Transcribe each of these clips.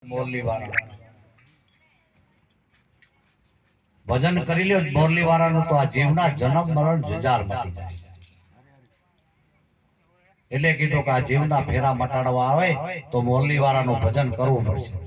મોરલી વાળા ભજન કરી લ્યો મોરલી વાળાનું તો આ જીવના જન્મ મરણ જજાર મટી જાય એટલે કીધું કે આ જીવના ફેરા મટાડવા આવે તો મોરલી વાળાનું ભજન કરવું પડશે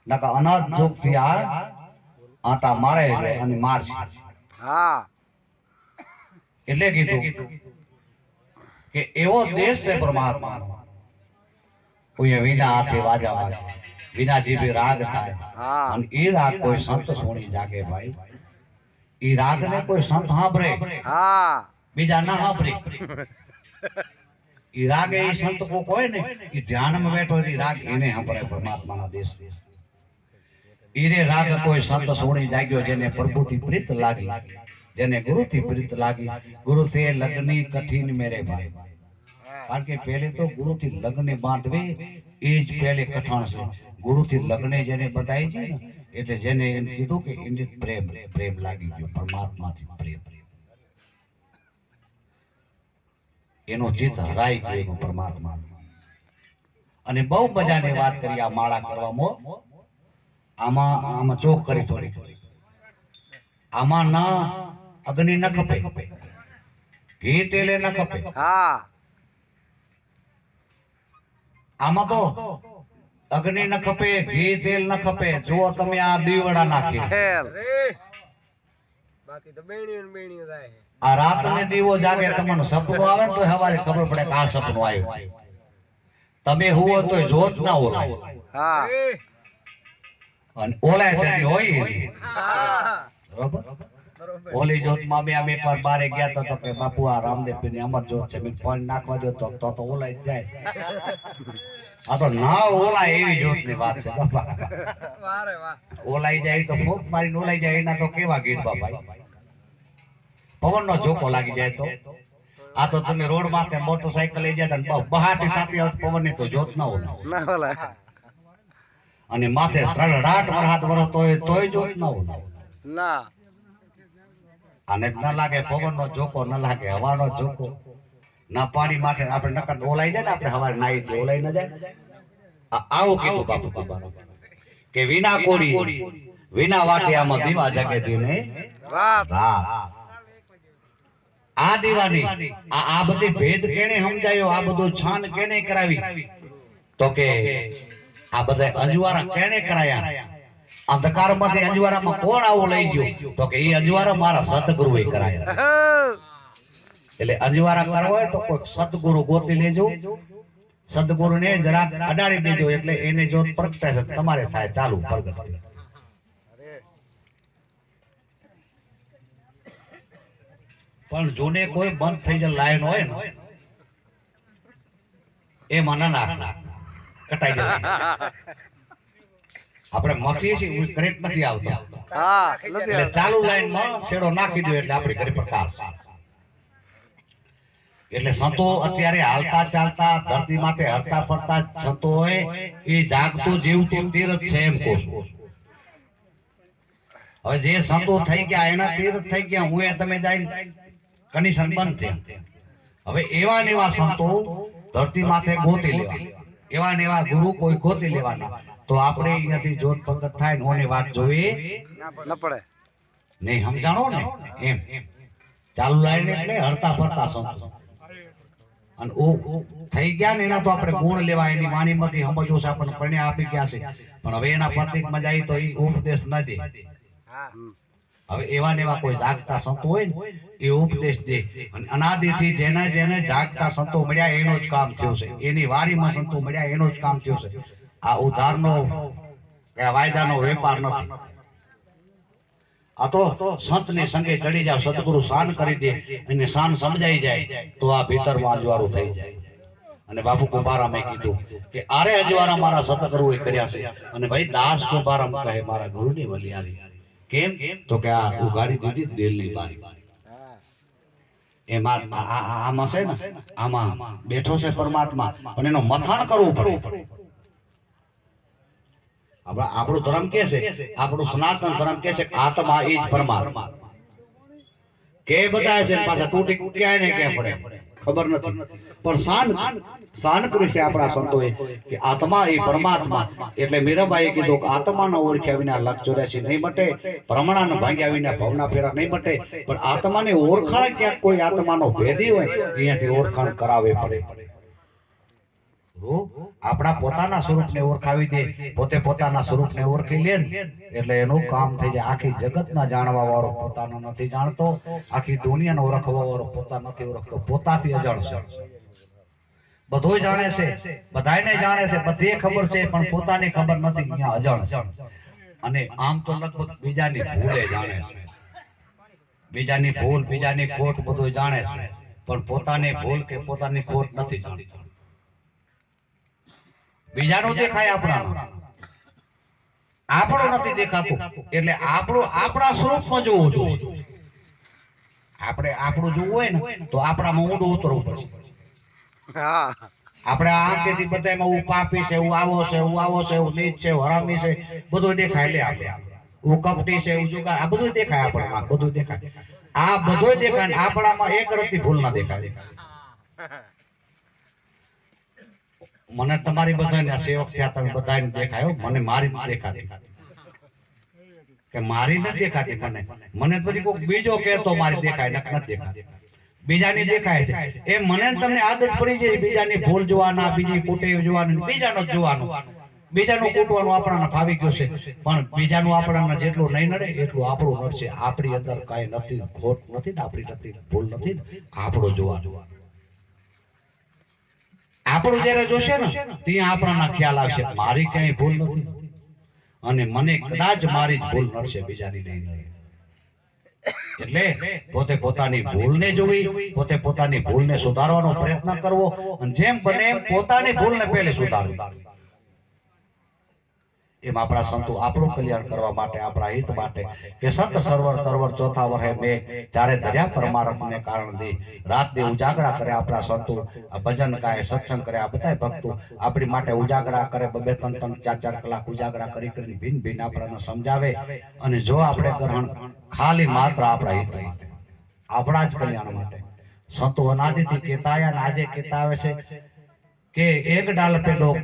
નકા અનાજ જોગ થી આ આટા મારે અને મારશે હા એટલે કીધું કે એવો દેશ છે પરમાત્મા કોઈ વિના હાથે વાજા વાગે વિના જીભે રાગ થાય અને એ રાગ કોઈ સંત સોણી જાગે ભાઈ એ રાગ ને કોઈ સંત સાંભળે બીજા ના સાંભળે એ રાગ એ સંત કો કોઈ ને એ ધ્યાનમાં બેઠો એ રાગ એને સાંભળે પરમાત્માના દેશ ઈરે રાગ કોઈ સંત સોણી જાગ્યો જેને પ્રભુથી પ્રીત લાગી જેને ગુરુથી પ્રીત લાગી ગુરુ થી લગ્ની કઠિન મેરે ભાઈ કારણ કે પહેલે તો ગુરુથી લગ્ન બાંધવી એ જ પહેલે કઠણ છે ગુરુથી લગ્ન જેને બતાવી છે ને એટલે જેને એમ કીધું કે એને પ્રેમ પ્રેમ લાગી ગયો પરમાત્માથી પ્રેમ એનો ચિત્ત હરાઈ ગયો એનો પરમાત્મા અને બહુ મજાની વાત કરી આ માળા કરવામાં આમાં ચોક કરી થોડી આમાં ના અગ્નિ ન ખપે ઘી તેલે ન ખપે આમાં તો અગ્નિ ન ખપે ઘી તેલ ન ખપે જો તમે આ દીવડા નાખી બાકી તો બેણીઓ થાય આ રાત ને દીવો જાગે તમને સપનું આવે તો સવારે ખબર પડે કે આ સપનું આવ્યું તમે હુઓ તો જોત ના ઓલાય અને ઓલાય તેથી હોય બરોબર ઓલી જોત માં અમે એકવાર બારે ગયા તો કે બાપુ આ રામદેવ ની અમર જોત છે મેં ફોન નાખવા દો તો ઓલાય જાય આ તો ના ઓલાય એવી જોત ની વાત છે બાપા વારે વાહ ઓલાઈ જાય તો ફૂંક મારીને ઓલાઈ જાય એના તો કેવા ગીત બાપા પવન નો ઝોકો લાગી જાય તો આ તો તમે રોડ માથે મોટરસાઇકલ લઈ જાય તો બહાટી થતી હોય પવન ની તો જોત ના ઓલાય અને માથે રાત વરસાદ વરસતો હોય તોય જોત ના ઓલાય ના આને ન લાગે પવન નો ઝોકો ન લાગે હવાનો ઝોકો ના પાણી માથે આપણે નકર ઓલાઈ જાય ને આપણે હવારે નાઈ થી ઓલાઈ ન જાય આવું કીધું બાપુ બાબા કે વિના કોડી વિના વાટિયામાં દીવા જગે દીને રાત આ દીવાની આ બધી ભેદ કેને સમજાયો આ બધું છાન કેને કરાવી તો કે આ બધા અંજવારા કેને કરાયા અંધકારમાંથી અંજવારામાં કોણ આવું લઈ ગયો તો કે એ અંજવારા મારા સતગુરુએ કરાયા એટલે અંજવારા કરવા હોય તો કોઈ સતગુરુ ગોતી લેજો સદગુરુને જરા અડાડી દેજો એટલે એને જો પ્રગટાશે તમારે થાય ચાલુ પ્રગટ પણ જોને કોઈ બંધ થઈ જાય લાઈન હોય ને એ મને નાખ કટાઈ જાય આપણે મથીએ છીએ કરેક્ટ નથી આવતો એટલે ચાલુ લાઈન માં શેડો નાખી દો એટલે આપણી ઘરે પ્રકાશ એટલે સંતો અત્યારે હાલતા ચાલતા ધરતી માથે હરતા ફરતા સંતો હોય એ જાગતું જીવતું તીર્થ છે એમ કહું છું હવે જે સંતો થઈ ગયા એના તીર્થ થઈ ગયા હું તમે જાય કનેક્શન બંધ થયા હવે એવા ને એવા સંતો ધરતી માથે ગોતી લેવા એવા ને એવા ગુરુ કોઈ ગોતી લેવાના તો આપણે અહીંયાથી જોત પ્રગટ થાય ને ઓની વાત જોવી ન પડે નહીં સમજાણો ને એમ ચાલુ લાઈને એટલે હરતા ફરતા સંતો અને ઓ થઈ ગયા ને એના તો આપણે ગુણ લેવા એની વાણીમાંથી સમજવું છે આપણને પરણે આપી ગયા છે પણ હવે એના પ્રતિકમાં જાય તો એ ઉપદેશ ન દે હવે એવા ને એવા કોઈ જાગતા સંતો હોય ને એ ઉપદેશ દે અને અનાદિથી જેને જેને જાગતા સંતો મળ્યા એનું જ કામ થયું છે એની વારીમાં સંતો મળ્યા એનું જ કામ થયું છે આ ઉધારનો વાયદાનો વેપાર નથી આ તો સંત ને સંગે ચડી જાવ સદગુરુ શાન કરી દે અને શાન સમજાઈ જાય તો આ ભીતરમાં અંજવારું થઈ જાય અને બાપુ કુંભારા મેં કીધું કે આરે અંજવારા મારા સતગુરુએ કર્યા છે અને ભાઈ દાસ કુંભારામ કહે મારા ગુરુની વલિયારી કેમ તો કે આ ઉગાડી દીધી દિલની બારી એમાં આમાં છે ને આમાં બેઠો છે પરમાત્મા પણ એનો મથાણ કરવું પડે આપણું ધર્મ કે છે આપણું સનાતન ધર્મ કે છે આત્મા એ જ પરમાત્મા કે બધા છે પાછા તૂટી ક્યાંય ને ક્યાં પડે ખબર નથી. પણ શાન કરી છે આપણા સંતોએ કે આત્મા એ પરમાત્મા. એટલે મીરાબાઈએ કીધું કે આત્માનો ઓળખ્યા વિના લખ 84 નહીં મટે, ભ્રમણાને ભાંગ્યા વિના ભવના ફેરા નહીં મટે. પણ આત્માને ઓળખાણ ક્યાંક કોઈ આત્માનો ભેદી હોય અહીંયાથી ઓળખાણ કરાવવી પડે. આપણા પોતાના સ્વરૂપને ઓળખાવી દે, પોતે પોતાના સ્વરૂપને ઓળખી લે એટલે એનું કામ થઈ જાય. આખી જગતના જાણવા વાળો પોતાનો નથી જાણતો, આખી દુનિયાનો ઓળખવા વાળો પોતા નથી ઓળખતો, પોતાથી અજાણ છે. બધોય જાણે છે, બધાયને જાણે છે, બધે ખબર છે, પણ પોતાની ખબર નથી, અહીંયા અજાણ છે. અને આમ તો લગભગ બીજાની ભૂલે જાણે છે, બીજાની ભૂલ બીજાની ખોટ બધું જાણે છે, પણ પોતાની ભૂલ કે પોતાની ખોટ નથી જાણતો. બીજાનું દેખાય આપણું નથી દેખાતું. એટલે આપણા સ્વરૂપમાં જોવું જોઈએ. આપણે આપણું જોવું હોય ને તો આપણામાં ઊંડું ઉતરવું પડશે. હા આપણે આંખેથી બધામાં હું પાપી છે, હું આવો છે, હું આવો છે, હું નીચ છે, હરામી છે, બધું દેખાય. લે આપણે હું કપટી છે, હું જુગાર, આ બધું દેખાય આપણામાં, બધું દેખાય. આ બધું દેખાય, આપણામાં એક રત્તી ભૂલ ના દેખાય. મને તમારી બધાને સેવક થયા તમે બધાને દેખાયો, મને મારી નથી દેખાતી, કે મારી નથી દેખાતી. મને પછી કોઈ બીજો કહેતો મારી દેખાય, નથી દેખાતી, બીજાની દેખાય છે. એ મને તમને આદત પડી છે બીજાની ભૂલ જોવાના, બીજી કુટેવ જોવાની, બીજાનો જ જોવાનું, બીજાનું કૂટવાનું આપણાને ફાવી ગયું છે. પણ બીજાનું આપણાને જેટલું નહીં નડે એટલું આપણું નડશે. આપણી અંદર કાંઈ નથી, ખોટ નથી ને આપણી નથી, ભૂલ નથી, આપણું જોવાનું. આપણું જયારે જોશે ને ત્યાં આપણાના ખ્યાલ આવશે મારી કઈ ભૂલ નથી, અને મને કદાચ મારી જ ભૂલ નડશે, બીજાની નહીં. એટલે પોતે પોતાની ભૂલને જોવી, પોતે પોતાની ભૂલને સુધારવાનો પ્રયત્ન કરવો, અને જેમ બને એમ પોતાની ભૂલને પહેલે સુધારવી. એમ આપણા સંતો આપણું કલ્યાણ કરવા માટે, આપણા હિત માટે, કે સત સર્વર તરવર ચોથા વર્ષે મેં જ્યારે ધર્યા પરમાર્થને કારણ દી રાત દી ઉજાગરા કરે આપણા સંતો. આ ભજન ગાય, સત્સંગ કરે, આ બધા ભક્તો આપણી માટે ઉજાગરા કરે, 2-3 4 કલાક ઉજાગરા કરી કરીને ભિન્ન ભિન્ન આપણને સમજાવે. અને જો આપણે ગ્રહણ ખાલી માત્ર આપણા હિત માટે, આપણા જ કલ્યાણ માટે સંતો અનાદિથી કહેતા આવ્યા ને આજે કહેતા આવે છે કે એક ડાલ पे लोग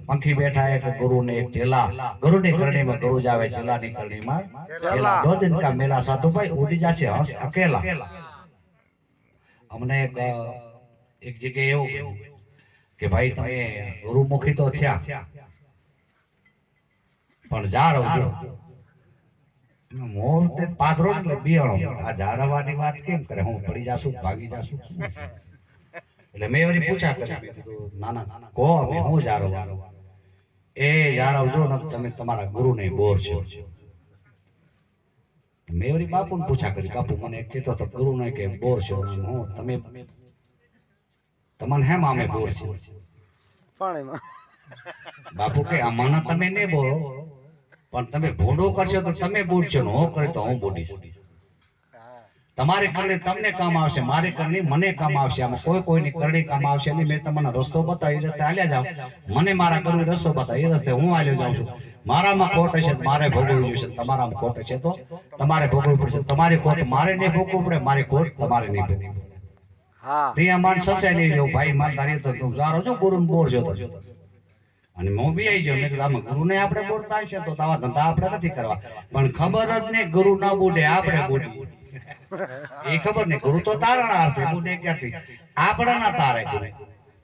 पंखी बैठा है कि गुरु ने एक चेला, गुरु ની કરણી में गुरु जावे, चेला ની करणी में चेला. 2 दिन का मेला साधु भाई उड़ी जाશે हंस अकेला. અમને એક જગ્યાએ એવું કહ્યું કે ભાઈ તમે ગુરુમુખી તો થયા પણ જા રહો મોર તે પાથરો એટલે બિયાણો. આ જારવાની વાત કેમ કરે, હું પડી જાશું, ભાગી જાશું? એટલે મેં એવી પૂછા કરી, ના ના કહો અમે હું જારો. એ જારો જો ને તમે તમારા ગુરુ ને બોર છો. મેં એવી બાપુ ને પૂછા કરી, બાપુ મને કહેતો તો ગુરુ ને કે બોર છો, હું તમે તમને હેમ અમે બોર છો? બાપુ કે આમાં તમે નહીં બોલો, પણ તમે ભૂંડો કરશો તો તમે બૂડશો, ને હું કરે તો હું બૂડીશ. તમારી કરણી તમને કામ આવશે, મારી કરણી મને કામ આવશે. આમાં કોઈની કરણી કામ આવશે નહીં. મેં તમને રસ્તો બતાવી, એ રસ્તે હાલ્યા જાવ, મને મારા ગુરુએ રસ્તો બતાવી, એ રસ્તે હું હાલ્યો જાઉં છું. મારામાં ખોટ હશે તો મારે ભોગવવી જોઈશે, તમારામાં ખોટ હશે તો તમારે ભોગવવી પડશે. તમારી ખોટ મારે નહીં ભોગવવું પડે, મારી ખોટ તમારે નહીં ભોગવવી પડે. ત્યાં માણસ હશે નહીં, જો ભાઈ માર તારી તો તું જારો છો, ગુરુ બોર છો તો. અને હું બી આવી જાઉં, મેં કીધું આમાં ગુરુને આપણે બોલતા હશે તો આવા ધંધા આપણે નથી કરવા. પણ ખબર જ નહીં ગુરુ ના બુડે, આપણે બુડી. એ ખબર નહીં, ગુરુ તો તારણા હશે, બુડે ક્યાંથી? આપણા તારે ગુરુ,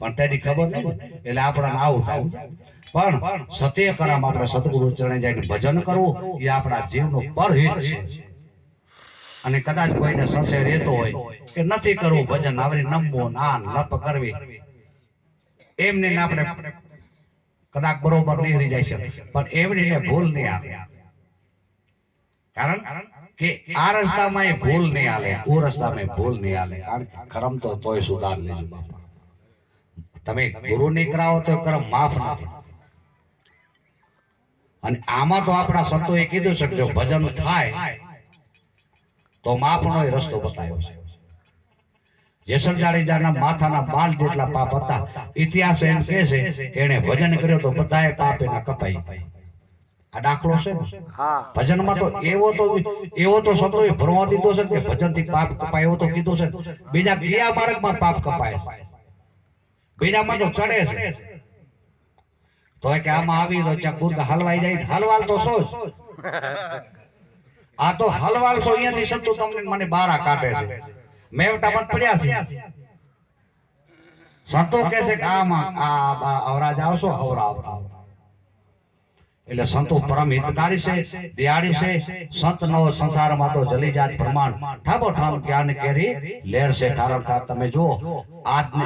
પણ તેની ખબર નહીં. એટલે આપણાને આવું થવું. પણ સત્ય કરામ આપણે સદગુરુ ચરણે જઈને ભજન કરવું એ આપણા જીવનું પરહિત છે. અને કદાચ કોઈને સંશય રહેતો હોય કે નથી કરવું ભજન, આવરી નમવું, નાન લપ કરવી, એમને આપણે કદાચ બરોબર નીકળી જાય છે, પણ એમની ભૂલ નહીં આવે. કારણ કે આ રસ્તામાં એ ભૂલ નહીં હાલે, ઓ રસ્તામાં ભૂલ નહીં હાલે. કારણ કે કર્મ તો તોય સુધાર લેજો બાપા. તમે ગુરુ નહીં કરાવો તો કર્મ માફ નથી. અને આમાં તો આપણા સંતોએ કીધું છે જો ભજન થાય તો માફનો રસ્તો બતાવ્યો છે. જેસલ જાડેજાના માથાના બાલ જેટલા પાપ હતા. ઇતિહાસ એમ કહે છે કે એને ભજન કર્યો તો બધાએ પાપ એના કપાઈ. આ દાખલો છે ને. હા ભજનમાં તો એવો તો શબ્દો એ ભરવા દીધો છે કે ભજનથી પાપ કપાય એવો તો કીધું છે. બીજા ક્રિયા માર્ગમાં પાપ કપાય છે, બીજામાં તો ચડે છે. તો કે આમાં આવી તો ત્યાં ગુર્ગ હલવાઈ જાય, હલવાલ તો છો જ. આ તો હલવાલ છો, અહીંયાથી સંતો તમને મને બારા કાઢે છે, મેવટા મત પડ્યા છે. સંતો કહે છે કે આમાં આ અવરાજ આવશો અવરા. એટલે સંતો પરમ હિતકારી છે, દિયાળી છે. સંત નો સંસારમાં તો જલી જાત પ્રમાણ ઠાબો ઠામ જ્ઞાન કેરી લેર છે ઠારમ ઠાર. તમે જુઓ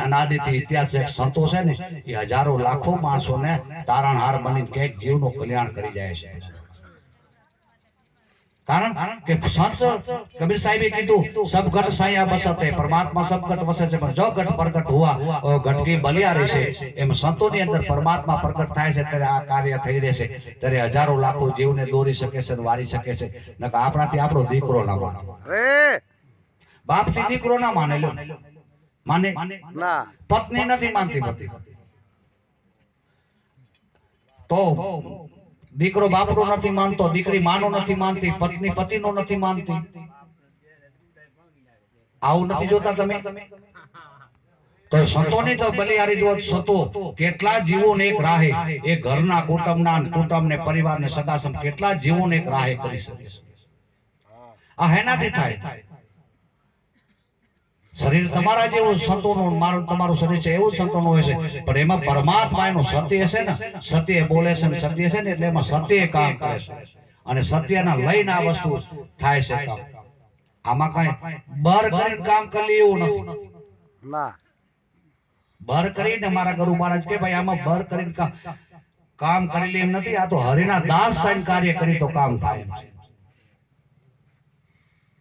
અનાદિથી ઇતિહાસ એક સંતો છે ને એ હજારો લાખો માણસોને તારણહાર બની કઈક જીવનું કલ્યાણ કરી જાય છે. કારણ કે સંત કબીર સાહેબે કીધું સબ ઘટ સાયા બસતે, પરમાત્મા સબ ઘટ વસે છે પણ જો ઘટ પ્રગટ હુआ ઘટ કી બલિયારી છે. એમ સંતોની અંદર પરમાત્મા પ્રગટ થાય છે ત્યારે આ કાર્ય થઈ રહેશે, ત્યારે હજારો લાખો જીવને દોરી શકે છે, વારી શકે છે. નકર આપણાથી આપણો દીકરો ના માને, રે બાપથી દીકરો ના માને. લો માને ના પત્ની નથી માનતી પતિ, તો દીકરો બાપનો નથી માનતો, દીકરી માનો નથી માનતી, પત્ની પતિનો નથી માનતી. આવું નથી જોતા તમે? તો સંતોની તો બલિહારી જો સંતો કેટલા જીવોને એક રાહે, એ ઘરના કુટુંબને પરિવારને સગાસમ કેટલા જીવોને એક રાહે કરી શકે છે. આ હેનાથી થાય. શરીર તમારા જેવું સંતોનું, મારું તમારું શરીર છે એવું સંતોનું હોય છે, પણ એમાં પરમાત્મા એનું સત્ય છે ને, સત્ય બોલે છે ને સત્ય છે ને, એટલે એમાં સત્ય કામ કરે છે અને સત્યના લઈને આ વસ્તુ થાય છે કામ. આમાં કઈ બર કરીને કામ કરી લે એવું નથી. ના બર કરીને મારા ગુરુ મહારાજ કે ભાઈ આમાં બર કરીને કામ કરી લે એમ નથી. આ તો હરિના દાસ થઈને કાર્ય કરી તો કામ થાય એમ છે.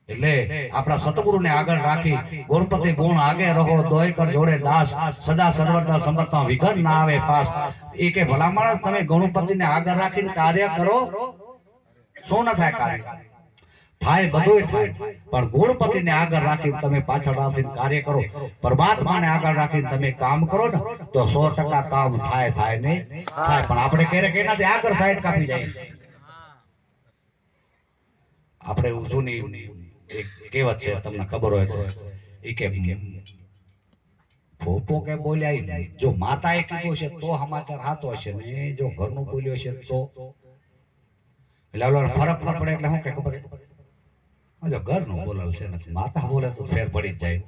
એટલે આપણા સતગુરુને આગળ રાખી ગુણપતિ ગુણ આગે રહો, દોય કર જોડે દાસ, સદા સર્વદા સમર્થમાં વિઘન ના આવે પાસ. એ કે ભલા માણસ તમે ગણપતિને આગળ રાખીને કાર્ય કરો, શું ન થાય કાર્ય? થાય બધું થાય, પણ ગણપતિને આગળ રાખીને તમે પાછળ રાખીને કાર્ય કરો, પરમાત્માને આગળ રાખીને તમે કામ કરો ને તો 100% કામ થાય નહીં થાય. પણ આપણે ક્યારેક એનાથી આગળ સાઈડ કાપી જાય. આપણે જૂની એક કહેવત છે, તમને ખબર હોય તો, એ કે ફોફો કે બોલ્યા, જો માતાએ કીધું છે તો સમાચાર સાચો છે ને જો ઘરનું બોલ્યો છે તો ફરક ન પડે. એટલે શું કે ખબર, જો ઘરનું બોલાવ છે ને માતા બોલે તો ફેર પડી જ જાય.